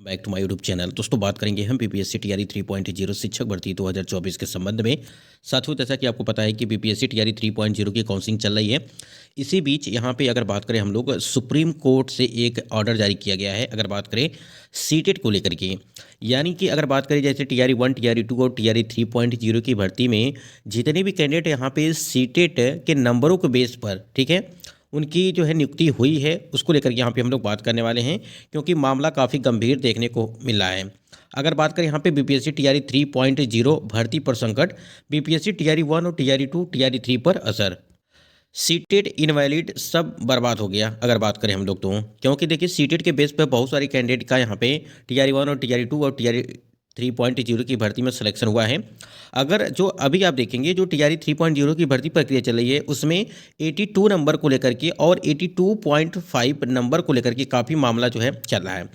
Back to my YouTube channel. दोस्तों बात करेंगे हम बीपीएससी टीआरई 3.0 शिक्षक भर्ती 2024 के संबंध में। साथियों, जैसा कि आपको पता है कि बीपीएससी टीआरई 3.0 की काउंसलिंग चल रही है। इसी बीच यहाँ पे अगर बात करें हम लोग, सुप्रीम कोर्ट से एक ऑर्डर जारी किया गया है। अगर बात करें सीटेट को लेकर के, यानी कि अगर बात करें जैसे टीआरई 1, टीआरई 2 और टीआरई 3.0 की भर्ती में जितने भी कैंडिडेट यहाँ पे सीटेट के नंबरों के बेस पर, ठीक है, उनकी जो है नियुक्ति हुई है, उसको लेकर के यहाँ पे हम लोग बात करने वाले हैं, क्योंकि मामला काफ़ी गंभीर देखने को मिल रहा है। अगर बात करें यहाँ पे बीपीएससी टीआरई 3.0 भर्ती पर संकट, बीपीएससी टीआरई 1 और टीआरई 2 टीआरई 3 पर असर, सीटेट इनवैलिड, सब बर्बाद हो गया। अगर बात करें हम लोग तो, क्योंकि देखिए सीटेट के बेस पे बहुत सारी कैंडिडेट का यहाँ पे टीआरई 1 और टीआरई 2 और टीआरई 3.0 की भर्ती में सिलेक्शन हुआ है। अगर जो अभी आप देखेंगे जो टीआरई 3.0 की भर्ती प्रक्रिया चल रही है, उसमें 82 नंबर को लेकर के और 82.5 नंबर को लेकर के काफ़ी मामला जो है चल रहा है।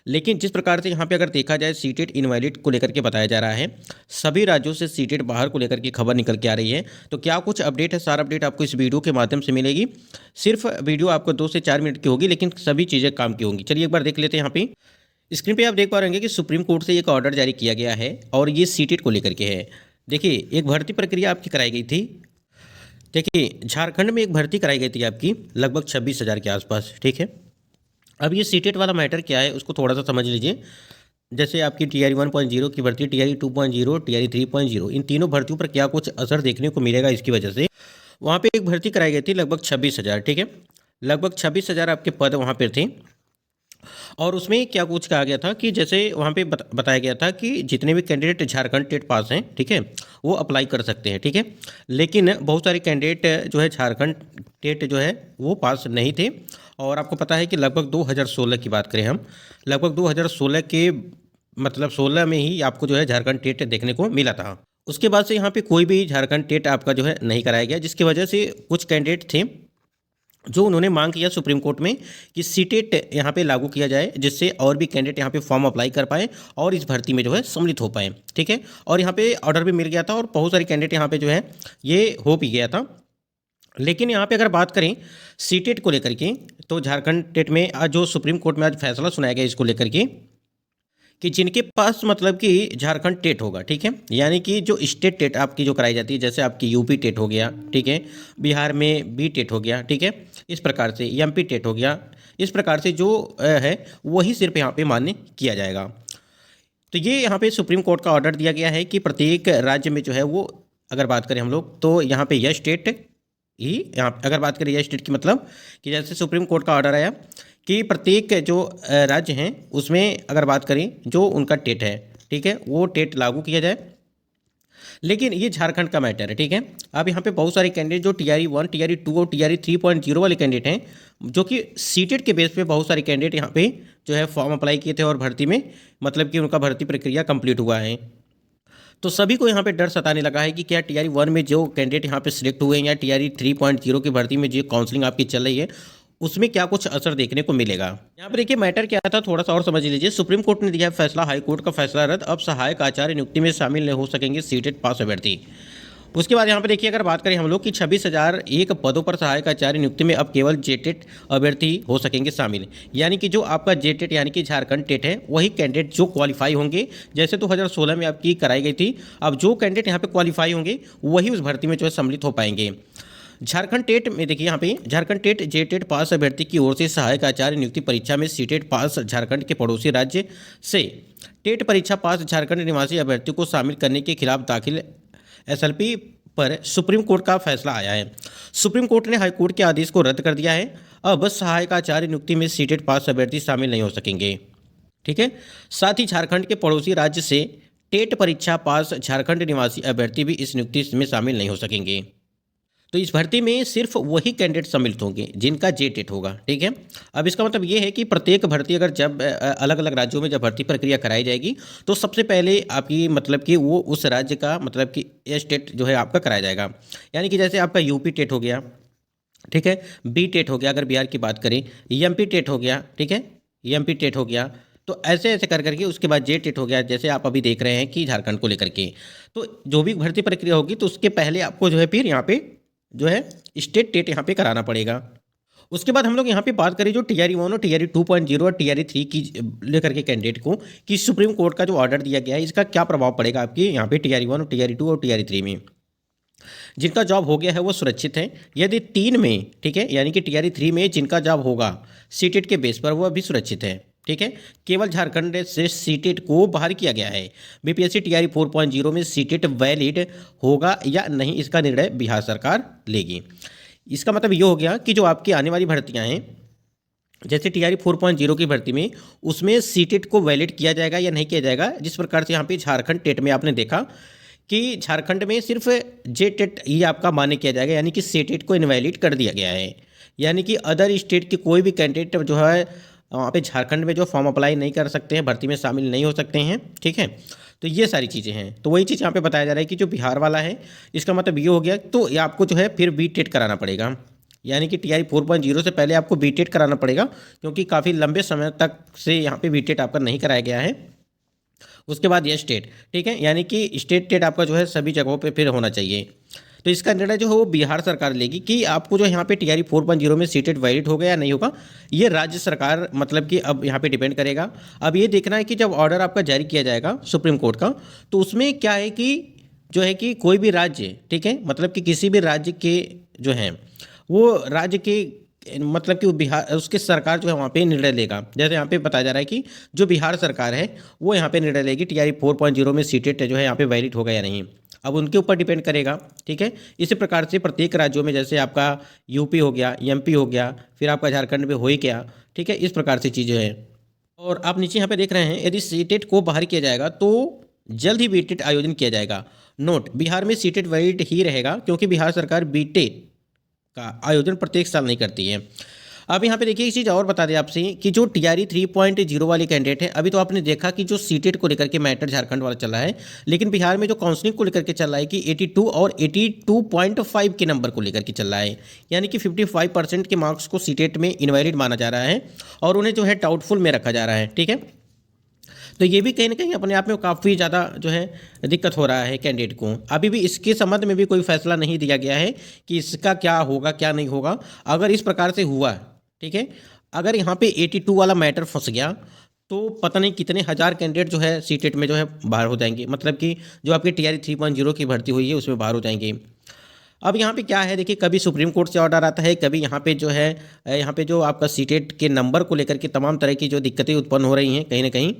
लेकिन जिस प्रकार से यहाँ पे अगर देखा जाए सीटेट इनवैलिड को लेकर के बताया जा रहा है, सभी राज्यों से सीटेट बाहर को लेकर के खबर निकल के आ रही है। तो क्या कुछ अपडेट है, सारा अपडेट आपको इस वीडियो के माध्यम से मिलेगी। सिर्फ वीडियो आपको 2 से 4 मिनट की होगी, लेकिन सभी चीज़ें काम की होंगी। चलिए एक बार देख लेते हैं। यहाँ पे स्क्रीन पे आप देख पा रहे हैं कि सुप्रीम कोर्ट से एक ऑर्डर जारी किया गया है और ये सीटेट को लेकर के है। देखिए, एक भर्ती प्रक्रिया आपकी कराई गई थी। देखिए, झारखंड में एक भर्ती कराई गई थी आपकी लगभग 26,000 के आसपास, ठीक है। अब ये सीटेट वाला मैटर क्या है उसको थोड़ा सा समझ लीजिए। जैसे आपकी टीआरई 1.0 की भर्ती, टीआरई 2.0, टीआरई 3.0, इन तीनों भर्तियों पर क्या कुछ असर देखने को मिलेगा इसकी वजह से। वहाँ पे एक भर्ती कराई गई थी लगभग 26,000, ठीक है, लगभग 26,000 आपके पद वहाँ पर थे। और उसमें क्या कुछ कहा गया था कि जैसे वहाँ पे बताया गया था कि जितने भी कैंडिडेट झारखंड टेट पास हैं, ठीक है, वो अप्लाई कर सकते हैं, ठीक है। लेकिन बहुत सारे कैंडिडेट जो है झारखंड टेट जो है वो पास नहीं थे। और आपको पता है कि लगभग 2016 की बात करें हम, लगभग 2016 के मतलब 16 में ही आपको जो है झारखंड टेट देखने को मिला था। उसके बाद से यहाँ पे कोई भी झारखंड टेट आपका जो है नहीं कराया गया, जिसकी वजह से कुछ कैंडिडेट थे जो उन्होंने मांग किया सुप्रीम कोर्ट में कि सीटेट यहाँ पे लागू किया जाए, जिससे और भी कैंडिडेट यहाँ पे फॉर्म अप्लाई कर पाएँ और इस भर्ती में जो है सम्मिलित हो पाएँ, ठीक है। और यहाँ पे ऑर्डर भी मिल गया था और बहुत सारे कैंडिडेट यहाँ पे जो है ये हो भी गया था। लेकिन यहाँ पे अगर बात करें सीटेट को लेकर के, तो झारखंड टेट में आज जो सुप्रीम कोर्ट में आज फैसला सुनाया गया इसको लेकर के कि जिनके पास मतलब कि झारखंड टेट होगा, ठीक है, यानी कि जो स्टेट टेट आपकी जो कराई जाती है, जैसे आपकी यूपी टेट हो गया, ठीक है, बिहार में बी टेट हो गया, ठीक है, इस प्रकार से एमपी टेट हो गया, इस प्रकार से जो है वही सिर्फ यहाँ पे मान्य किया जाएगा। तो ये यहाँ पे सुप्रीम कोर्ट का ऑर्डर दिया गया है कि प्रत्येक राज्य में जो है वो, अगर बात करें हम लोग तो यहाँ पे यह स्टेट ही, यहाँ अगर बात करें यह स्टेट की मतलब कि जैसे सुप्रीम कोर्ट का ऑर्डर आया कि प्रत्येक जो राज्य हैं उसमें अगर बात करें जो उनका टेट है, ठीक है, वो टेट लागू किया जाए। लेकिन ये झारखंड का मैटर है, ठीक है। अब यहाँ पे बहुत सारे कैंडिडेट जो टीआरई 1, टीआरई 2 और टीआरई 3.0 वाले कैंडिडेट हैं, जो कि सीटेट के बेस पे बहुत सारे कैंडिडेट यहाँ पे जो है फॉर्म अप्लाई किए थे और भर्ती में मतलब कि उनका भर्ती प्रक्रिया कंप्लीट हुआ है। तो सभी को यहाँ पे डर सताने लगा है कि क्या टीआरई 1 में जो कैंडिडेट यहाँ पे सिलेक्ट हुए हैं या टीआरई 3.0 की भर्ती में जो काउंसलिंग आपकी चल रही है उसमें क्या कुछ असर देखने को मिलेगा। यहाँ पर देखिए मैटर क्या था, थोड़ा सा और समझ लीजिए। सुप्रीम कोर्ट ने दिया है फैसला, हाई कोर्ट का फैसला रद्द, अब सहायक आचार्य नियुक्ति में शामिल नहीं हो सकेंगे सीटेट पास अभ्यर्थी। उसके बाद यहाँ पे देखिए अगर बात करें हम लोग कि 26,001 पदों पर सहायक आचार्य नियुक्ति में अब केवल जेटेट अभ्यर्थी हो सकेंगे शामिल, यानी कि जो आपका जेटेट यानी कि झारखंड टेट है वही कैंडिडेट जो क्वालिफाई होंगे, जैसे 2016 में आपकी कराई गई थी, अब जो कैंडिडेट यहाँ पे क्वालिफाई होंगे वही उस भर्ती में जो है सम्मिलित हो पाएंगे। झारखंड टेट में देखिए यहाँ पे झारखंड टेट जेटेट पास अभ्यर्थी की ओर से सहायक आचार्य नियुक्ति परीक्षा में सीटेट पास झारखंड के पड़ोसी राज्य से टेट परीक्षा पास झारखंड निवासी अभ्यर्थी को शामिल करने के खिलाफ दाखिल एसएलपी पर सुप्रीम कोर्ट का फैसला आया है। सुप्रीम कोर्ट ने हाईकोर्ट के आदेश को रद्द कर दिया है। अब सहायक आचार्य नियुक्ति में सीटेट पास अभ्यर्थी शामिल नहीं हो सकेंगे, ठीक है। साथ ही झारखंड के पड़ोसी राज्य से टेट परीक्षा पास झारखंड निवासी अभ्यर्थी भी इस नियुक्ति में शामिल नहीं हो सकेंगे। तो इस भर्ती में सिर्फ वही कैंडिडेट सम्मिलित होंगे जिनका जेटेट होगा, ठीक है। अब इसका मतलब ये है कि प्रत्येक भर्ती अगर जब अलग अलग राज्यों में जब भर्ती प्रक्रिया कराई जाएगी तो सबसे पहले आपकी मतलब कि वो उस राज्य का मतलब कि स्टेट जो है आपका कराया जाएगा। यानी कि जैसे आपका यूपी टेट हो गया, ठीक है, बी टेट हो गया, अगर बिहार की बात करें एमपी टेट हो गया, ठीक है, एमपी टेट हो गया, तो ऐसे ऐसे कर करके उसके बाद जे टेट हो गया, जैसे आप अभी देख रहे हैं कि झारखंड को लेकर के। तो जो भी भर्ती प्रक्रिया होगी तो उसके पहले आपको जो है फिर यहाँ पे जो है स्टेट टेट यहाँ पे कराना पड़ेगा। उसके बाद हम लोग यहाँ पे बात करें जो TRE 1 और TRE 2.0 और TRE 3 की लेकर के कैंडिडेट को कि सुप्रीम कोर्ट का जो ऑर्डर दिया गया है इसका क्या प्रभाव पड़ेगा आपके यहाँ पे TRE 1 और TRE 2 और TRE 3 में। जिनका जॉब हो गया है वो सुरक्षित है। यदि 3 में, ठीक है, यानी कि TRE 3 में जिनका जॉब होगा सीटेट के बेस पर वो अभी सुरक्षित है, ठीक है। केवल झारखंड से सीटेट को बाहर किया गया है। बीपीएससी TRE 4.0 में सीटेट वैलिड होगा या नहीं इसका निर्णय बिहार सरकार लेगी। इसका मतलब ये हो गया कि जो आपकी आने वाली भर्तियां हैं जैसे TRE 4.0 की भर्ती में उसमें सीटेट को वैलिड किया जाएगा या नहीं किया जाएगा। जिस प्रकार से यहाँ पे झारखंड टेट में आपने देखा कि झारखंड में सिर्फ JTET ही आपका मान्य किया जाएगा, यानी कि सीटेट को इनवैलिड कर दिया गया है। यानी कि अदर स्टेट के कोई भी कैंडिडेट जो है वहाँ पे झारखंड में जो फॉर्म अप्लाई नहीं कर सकते हैं, भर्ती में शामिल नहीं हो सकते हैं, ठीक है। तो ये सारी चीज़ें हैं। तो वही चीज़ यहाँ पे बताया जा रहा है कि जो बिहार वाला है इसका मतलब ये हो गया तो ये आपको जो है फिर BTET कराना पड़ेगा, यानी कि TRE 4.0 से पहले आपको BTET कराना पड़ेगा, क्योंकि काफ़ी लंबे समय तक से यहाँ पे BTET आपका नहीं कराया गया है। उसके बाद ये स्टेट, ठीक है, यानी कि स्टेट टेट आपका जो है सभी जगहों पे फिर होना चाहिए। तो इसका निर्णय जो है वो बिहार सरकार लेगी कि आपको जो यहाँ पे TRE 4.0 में सीटेट वैलिड होगा या नहीं होगा। ये राज्य सरकार मतलब कि अब यहाँ पे डिपेंड करेगा। अब ये देखना है कि जब ऑर्डर आपका जारी किया जाएगा सुप्रीम कोर्ट का तो उसमें क्या है कि जो है कि कोई भी राज्य, ठीक है, मतलब कि किसी भी राज्य के जो हैं वो राज्य के मतलब कि वो बिहार उसके सरकार जो है वहाँ पे निर्णय लेगा। जैसे यहाँ पे बताया जा रहा है कि जो बिहार सरकार है वो यहाँ पे निर्णय लेगी TRE 4.0 में सीटेट जो है यहाँ पे वैलिड होगा या नहीं। अब उनके ऊपर डिपेंड करेगा, ठीक है। इसी प्रकार से प्रत्येक राज्यों में जैसे आपका यूपी हो गया, MP हो गया, फिर आपका झारखंड में हो ही गया, ठीक है। इस प्रकार से चीज़ें हैं। और आप नीचे यहाँ पे देख रहे हैं यदि सीटेट को बाहर किया जाएगा तो जल्द ही BTET आयोजन किया जाएगा। नोट, बिहार में सीटेट वैलिड ही रहेगा क्योंकि बिहार सरकार BTET का आयोजन प्रत्येक साल नहीं करती है। अब यहाँ पे देखिए एक चीज़ और बता दें आपसे कि जो TRE 3.0 वाले कैंडिडेट हैं अभी तो आपने देखा कि जो सीटेट को लेकर के मैटर झारखंड वाला चला है, लेकिन बिहार में जो काउंसलिंग को लेकर के चल रहा है कि 82 और 82.5 के नंबर को लेकर के चल रहा है, यानी कि 55% के मार्क्स को सीटेट में इनवैलिड माना जा रहा है और उन्हें जो है डाउटफुल में रखा जा रहा है, ठीक है। तो ये भी कहीं ना कहीं अपने आप में काफ़ी ज़्यादा जो है दिक्कत हो रहा है कैंडिडेट को। अभी भी इसके संबंध में भी कोई फैसला नहीं दिया गया है कि इसका क्या होगा क्या नहीं होगा। अगर इस प्रकार से हुआ, ठीक है, अगर यहाँ पे 82 वाला मैटर फंस गया तो पता नहीं कितने हज़ार कैंडिडेट जो है सीटेट में जो है बाहर हो जाएंगे, मतलब कि जो आपकी TRE 3.0 की भर्ती हुई है उसमें बाहर हो जाएंगे। अब यहाँ पे क्या है देखिए, कभी सुप्रीम कोर्ट से ऑर्डर आता है, कभी यहाँ पे जो है यहाँ पे जो आपका सीटेट के नंबर को लेकर के तमाम तरह की जो दिक्कतें उत्पन्न हो रही हैं कहीं ना कहीं।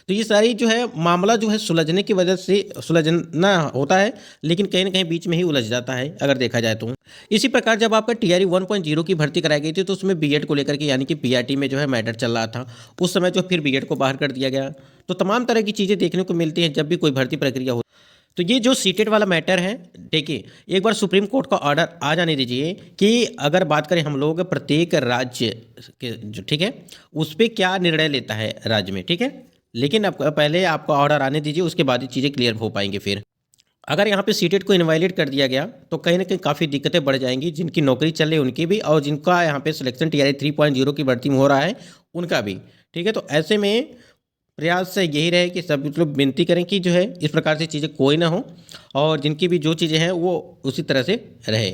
तो ये सारी जो है मामला जो है सुलझने की वजह से सुलझना होता है, लेकिन कहीं ना कहीं बीच में ही उलझ जाता है अगर देखा जाए तो। इसी प्रकार जब आपका TRE 1.0 की भर्ती कराई गई थी तो उसमें BED को लेकर के यानी कि PRT में जो है मैटर चल रहा था, उस समय जो फिर BED को बाहर कर दिया गया। तो तमाम तरह की चीज़ें देखने को मिलती हैं जब भी कोई भर्ती प्रक्रिया हो। तो ये जो सीटेट वाला मैटर है, देखिए एक बार सुप्रीम कोर्ट का ऑर्डर आ जाने दीजिए कि अगर बात करें हम लोग प्रत्येक राज्य के जो, ठीक है, उस पर क्या निर्णय लेता है राज्य में, ठीक है। लेकिन अब पहले आपका ऑर्डर आने दीजिए, उसके बाद ही चीज़ें क्लियर हो पाएंगी। फिर अगर यहाँ पे सीटेट को इनवैलिड कर दिया गया तो कहीं ना कहीं काफ़ी दिक्कतें बढ़ जाएंगी, जिनकी नौकरी चल रही है उनकी भी और जिनका यहाँ पे सिलेक्शन TRE 3.0 की भर्ती में हो रहा है उनका भी, ठीक है। तो ऐसे में प्रयास से यही रहे कि सभी लोग विनती करें कि जो है इस प्रकार से चीज़ें कोई ना हो और जिनकी भी जो चीज़ें हैं वो उसी तरह से रहे।